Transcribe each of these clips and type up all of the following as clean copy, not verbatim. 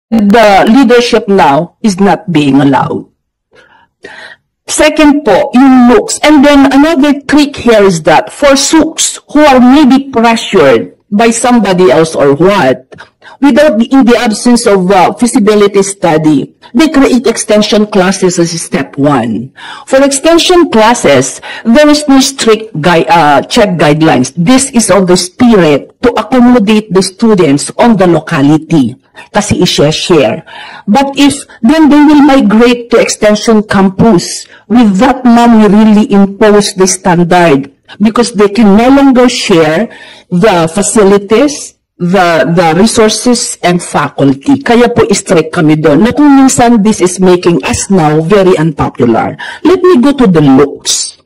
the leadership now is not being allowed. Second po, yung looks. And then another trick here is that for suks who are maybe pressured by somebody else or what, without in the absence of feasibility study, they create extension classes as step one. For extension classes, there is no strict check guidelines. This is of the spirit to accommodate the students on the locality. Kasi i-share. But if, then they will migrate to extension campus. With that, ma'am, we really impose the standard because they can no longer share the facilities, the resources, and faculty. Kaya po strict kami doon. Na kung minsan, this is making us now very unpopular. Let me go to the looks.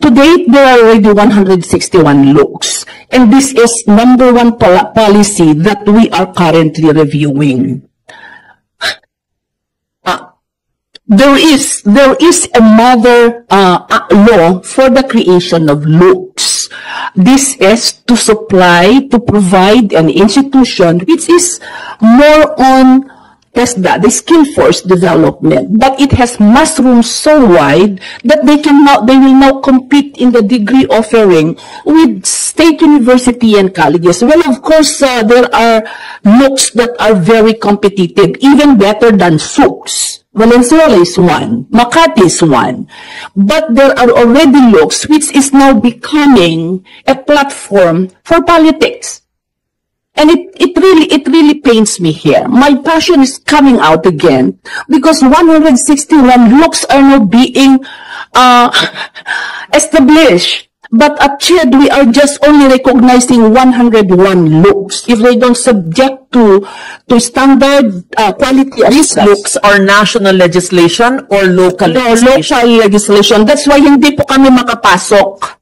To date, there are already 161 looks. And this is number one policy that we are currently reviewing. There is a mother law for the creation of looks. This is to provide an institution which is more on the skill force development, but it has mushroomed so wide that they will now compete in the degree offering with state university and colleges. Well, of course, there are looks that are very competitive, even better than SUCs. Valenzuela is one, Makati is one, but there are already looks which is now becoming a platform for politics. And it really pains me here. My passion is coming out again because 161 looks are now being established. But at CHED, we are just only recognizing 101 looks. If they don't subject to standard quality. These looks are national legislation or local legislation? Local legislation. That's why hindi po kami makapasok.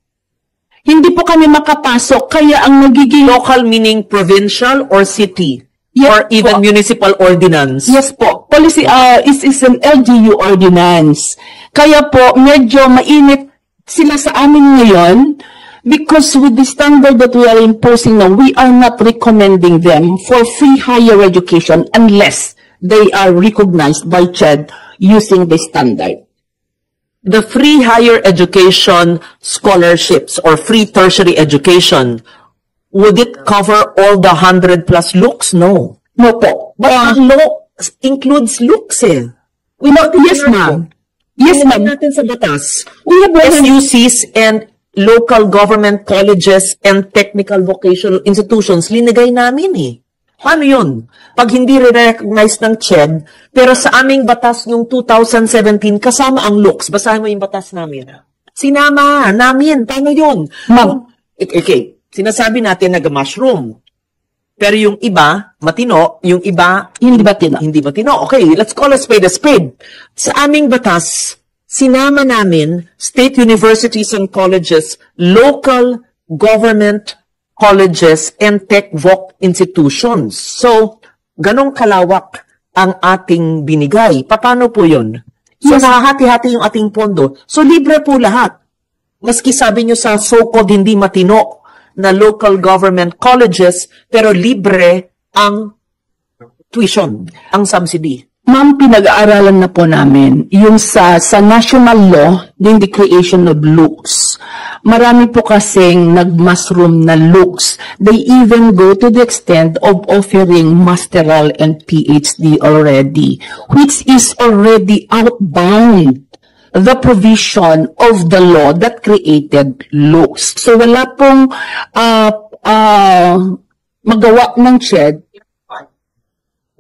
Hindi po kami makapasok, kaya ang nagiging... Local meaning provincial or city? Yes, or even po. Municipal ordinance? Yes po. Policy is an LGU ordinance. Kaya po, medyo mainit sila sa amin ngayon because with the standard that we are imposing now, we are not recommending them for free higher education unless they are recognized by CHED using the standard. The free higher education scholarships or free tertiary education, would it cover all the 100+ looks? No. No po. But law includes looks eh. Yes, ma'am. Yes, ma'am. Natin sa batas. We have SUCs and local government colleges and technical vocational institutions, linagay namin eh. Paano yun? Pag hindi re-recognize ng CHED, pero sa aming batas yung 2017, kasama ang looks. Basahin mo yung batas namin. Sinama namin. Paano yun? Ma'am. Okay. Sinasabi natin nag-mushroom. Pero yung iba, matino. Yung iba, hindi matino. Hindi matino. Okay, let's call a spade a spade. Sa aming batas, sinama namin state universities and colleges, local government colleges, and tech-voc institutions. So, ganong kalawak ang ating binigay. Paano po yun? So, nahahati-hati yung ating pondo. So, libre po lahat. Maski sabi nyo sa so-called hindi matino na local government colleges, pero libre ang tuition, ang subsidy. Ma'am, pinag-aaralan na po namin yung sa national law, din the creation of looks. Marami po kasing nag-mushroom na looks. They even go to the extent of offering masteral and PhD already, which is already outbound the provision of the law that created looks. So wala pong magawa ng CHED.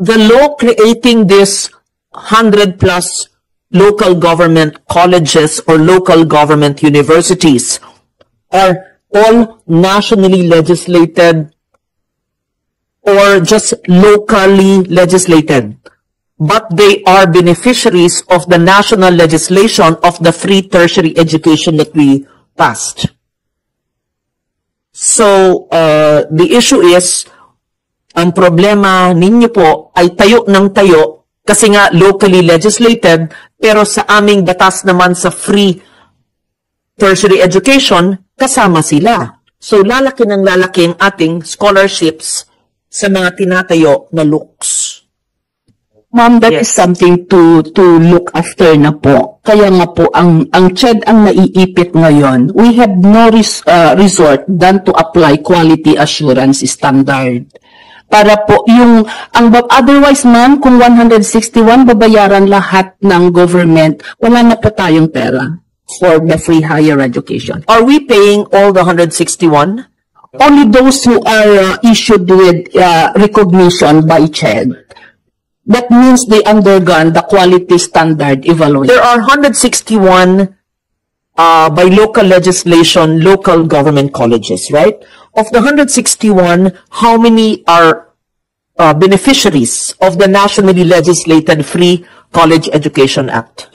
The law creating this 100+ local government colleges or local government universities are all nationally legislated or just locally legislated. But they are beneficiaries of the national legislation of the free tertiary education that we passed. So, the issue is, ang problema ninyo po ay tayo ng tayo kasi nga locally legislated, pero sa aming batas naman sa free tertiary education, kasama sila. So, lalaki ng lalaki ang ating scholarships sa mga tinatayo na looks. Ma'am, that is Yes. something to look after na po. Kaya nga po, ang CHED ang naiipit ngayon, we have no resort than to apply quality assurance standard. Para po otherwise ma'am, kung 161 babayaran lahat ng government, wala na po tayong pera for the free higher education. Are we paying all the 161? Only those who are issued with recognition by CHED. That means they undergone the quality standard evaluation. There are 161 by local legislation, local government colleges, right? Of the 161, how many are beneficiaries of the nationally legislated Free College Education Act?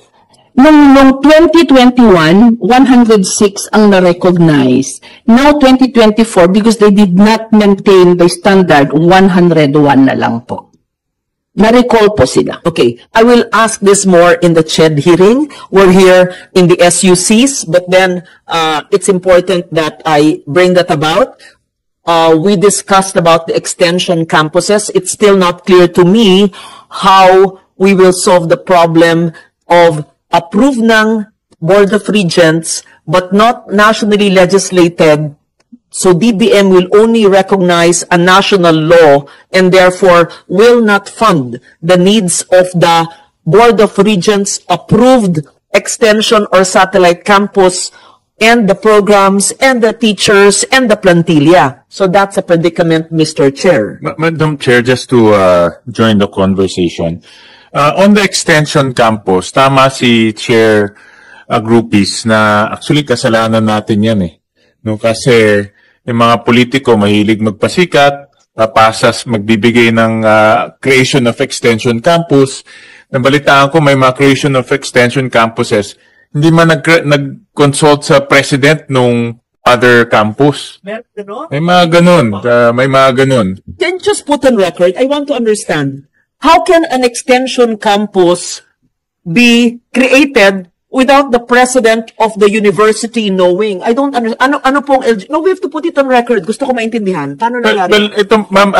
Noong 2021, 106 ang na-recognize. Now, 2024, because they did not maintain the standard, 101 na lang po. Na-recall po sila. Okay, I will ask this more in the CHED hearing. We're here in the SUCs, but then it's important that I bring that about. We discussed about the extension campuses. It's still not clear to me how we will solve the problem of approved ng Board of Regents but not nationally legislated. So DBM will only recognize a national law and therefore will not fund the needs of the Board of Regents approved extension or satellite campus and the programs and the teachers and the plantilla. So that's a predicament, Mr. Chair. Madam Chair, just to join the conversation. On the extension campus, tama si Chair Grupis na actually kasalanan natin yan eh. No, kasi yung mga politiko mahilig magpasikat, papasas magbibigay ng creation of extension campus. Nabalitaan ko may mga creation of extension campuses. Hindi man nag-consult sa president nung other campus. May mga ganun. May mga ganun. Then just put on record, I want to understand, how can an extension campus be created without the president of the university knowing? I don't understand. Ano pong No, we have to put it on record. Gusto ko maintindihan. Paano nangyari? Well, ito, ma'am,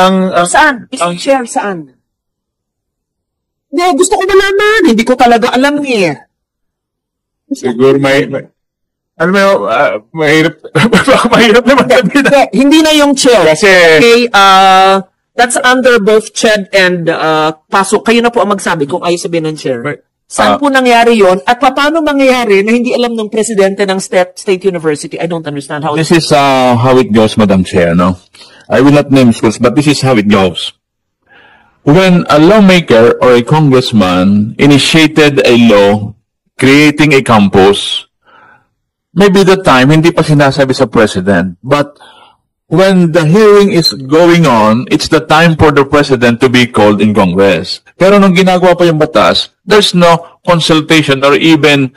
Saan? Chair, saan? Hindi, gusto ko malaman. Hindi ko talaga alam eh. siguro alam mo, mahirap, mahirap naman sabihin na. Hindi na yung chair. Kasi, Okay, that's under both CHED and Pasok. Kayo na po ang magsabi kung ayaw sabihin ng chair. Saan po nangyari yon at paano mangyayari na hindi alam ng presidente ng State University? I don't understand how This is how it goes, Madam Chair, no? I will not name schools, but this is how it goes. When a lawmaker or a congressman initiated a law creating a campus, maybe the time, hindi pa sinasabi sa president, but when the hearing is going on, it's the time for the president to be called in Congress. Pero nung ginagawa pa yung batas, there's no consultation or even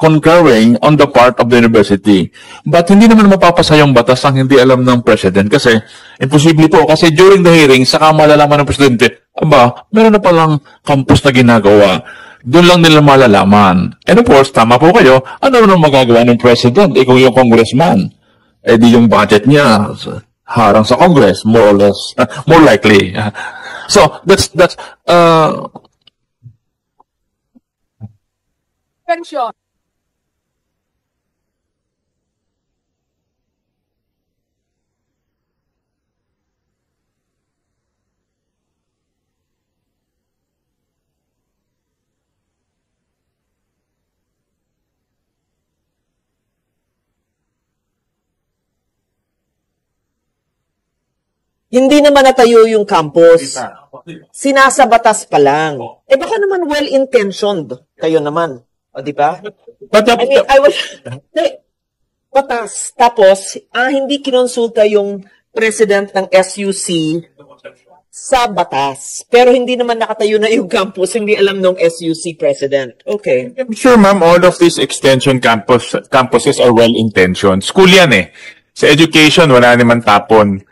concurring on the part of the university. But hindi naman mapapasa yung batas ang hindi alam ng president kasi imposible po. Kasi during the hearing, saka malalaman ng presidente, aba, meron na palang campus na ginagawa. Doon lang nila malalaman. And of course, tama po kayo, ano naman magagawa ng president? Kung yung congressman, di yung budget niya harang sa Congress, more or less, more likely. So, that's Pension. Hindi naman natayo yung campus. Sinasa batas pa lang. Eh baka naman well-intentioned. Kayo naman. O, di ba? I mean, batas. Tapos, hindi kinonsulta yung president ng SUC sa batas. Pero hindi naman nakatayo na yung campus. Hindi alam ng SUC president. Okay. I'm sure, ma'am, all of these extension campuses are well-intentioned. School yan eh. Sa education, wala naman tapon.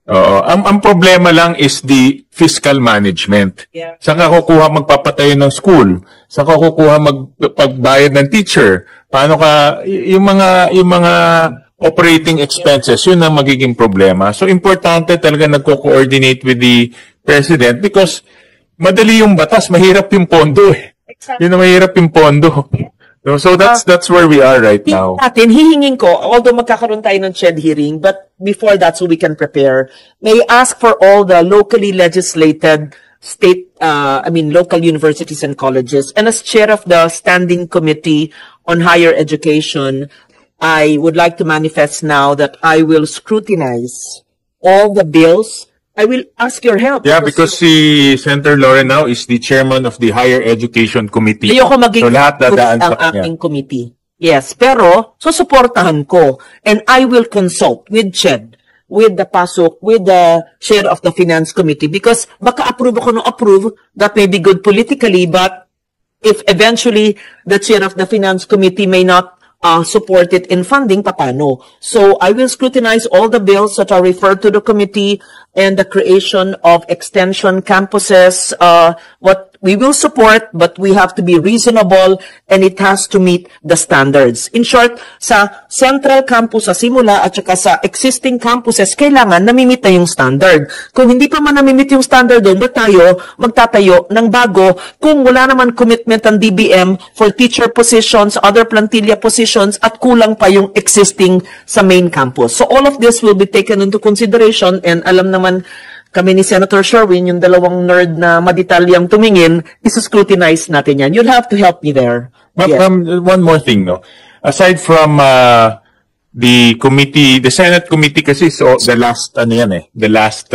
Oo. Ang problema lang is the fiscal management. Yeah. Saan ka kukuha magpapatayo ng school? Saan ka kukuha magpagbayad ng teacher? Paano ka, yung mga operating expenses, yun ang magiging problema. So, importante talaga nagko-coordinate with the president because madali yung batas, mahirap yung pondo eh. Yun ang mahirap yung pondo. So that's where we are right now. Natin, hihingin ko, although magkakaroon tayo ng CHED hearing, but before that, so we can prepare, may I ask for all the locally legislated local universities and colleges, and as chair of the Standing Committee on Higher Education, I would like to manifest now that I will scrutinize all the bills. I will ask your help. Yeah, because si Senator Lauren now is the chairman of the Higher Education Committee. Ayoko maging so lahat dadaan ang sa kanya. aking committee. Yes, pero susuportahan ko, and I will consult with CHED, with the PASOK, with the chair of the Finance Committee, because baka approve ako no approve, that may be good politically, but if eventually the chair of the Finance Committee may not support it in funding, paano? So I will scrutinize all the bills that are referred to the committee and the creation of extension campuses, what we will support, but we have to be reasonable and it has to meet the standards. In short, sa central campus sa simula at saka sa existing campuses, kailangan namimit na yung standard. Kung hindi pa man namimit yung standard doon, ba't tayo magtatayo ng bago kung wala naman commitment ng DBM for teacher positions, other plantilla positions, at kulang pa yung existing sa main campus. So all of this will be taken into consideration, and alam naman kami ni Senator Sherwin, yung dalawang nerd na madetalyang tumingin, isa-scrutinize natin yan. You'll have to help me there. Yes. One more thing, no? Aside from the committee, the Senate committee kasi, so the last, the last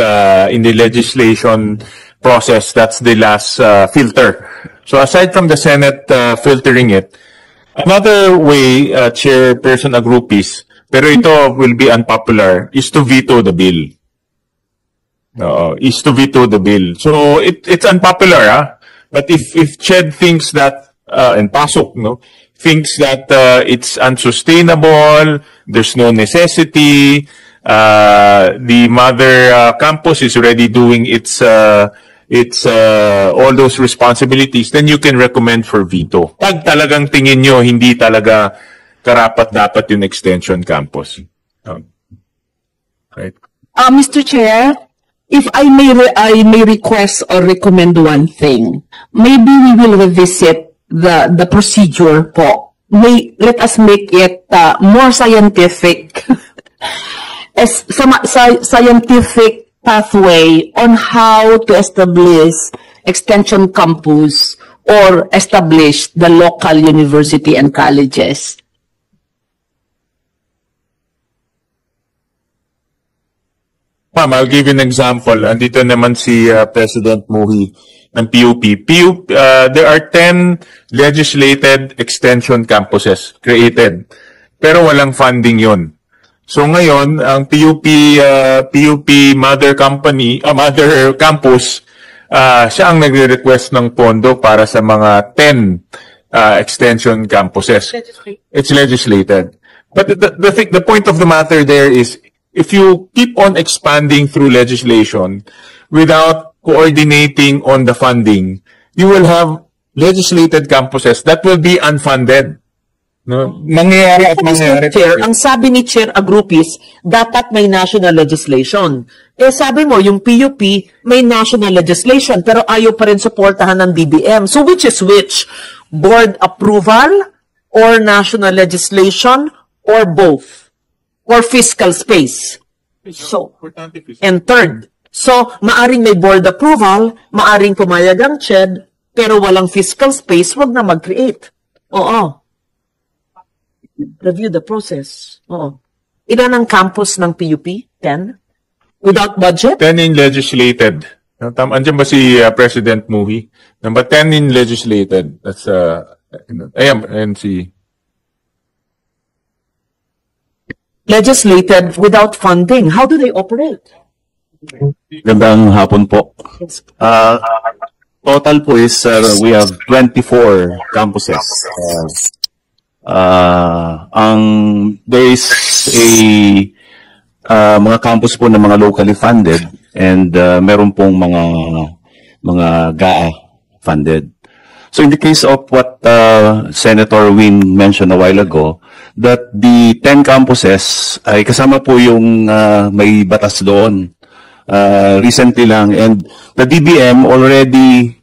in the legislation process, that's the last filter. So aside from the Senate filtering it, another way, Chairperson Agrupis, pero ito will be unpopular, is to veto the bill. Is to veto the bill. So it's unpopular, but if CHED thinks that, and PASOK, thinks that it's unsustainable, there's no necessity, the mother campus is already doing its all those responsibilities, then you can recommend for veto. Pag talagang tingin nyo, hindi talaga karapat-dapat yung extension campus. Right. Mr. Chair, if I may request or recommend one thing, maybe we will revisit the procedure po. Let us make it more scientific, as scientific pathway on how to establish extension campus or establish the local university and colleges. Ma'am, I'll give you an example. Andito naman si President Muhi ng PUP. There are 10 legislated extension campuses created, pero walang funding yon. So ngayon, ang PUP mother campus, siya ang nagre-request ng pondo para sa mga 10 extension campuses. It's legislated. But the point of the matter there is, if you keep on expanding through legislation without coordinating on the funding, you will have legislated campuses that will be unfunded. No? Mangyayari at mangyayari. Chair, ang sabi ni Chair Agrupis, dapat may national legislation. Eh sabi mo, yung PUP may national legislation pero ayaw pa rin supportahan ng DBM. So which is which? Board approval or national legislation or both? Or fiscal space. So, and third, so maaring may board approval, maaring pumayag ang CHED, pero walang fiscal space, wag na mag-create. Oo. Review the process. Oo. Ilan ang campus ng PUP? 10? Without budget? 10 in legislated. Andiyan ba si President Muhi? Number 10 in legislated. That's, ayan si... Legislated without funding. How do they operate? Gandang hapon po. Total po is we have 24 campuses. There is a mga campus po na mga locally funded and meron pong mga GAA funded. So in the case of what Senator Win mentioned a while ago, that the 10 campuses ay kasama po yung may batas doon recently lang, and the DBM already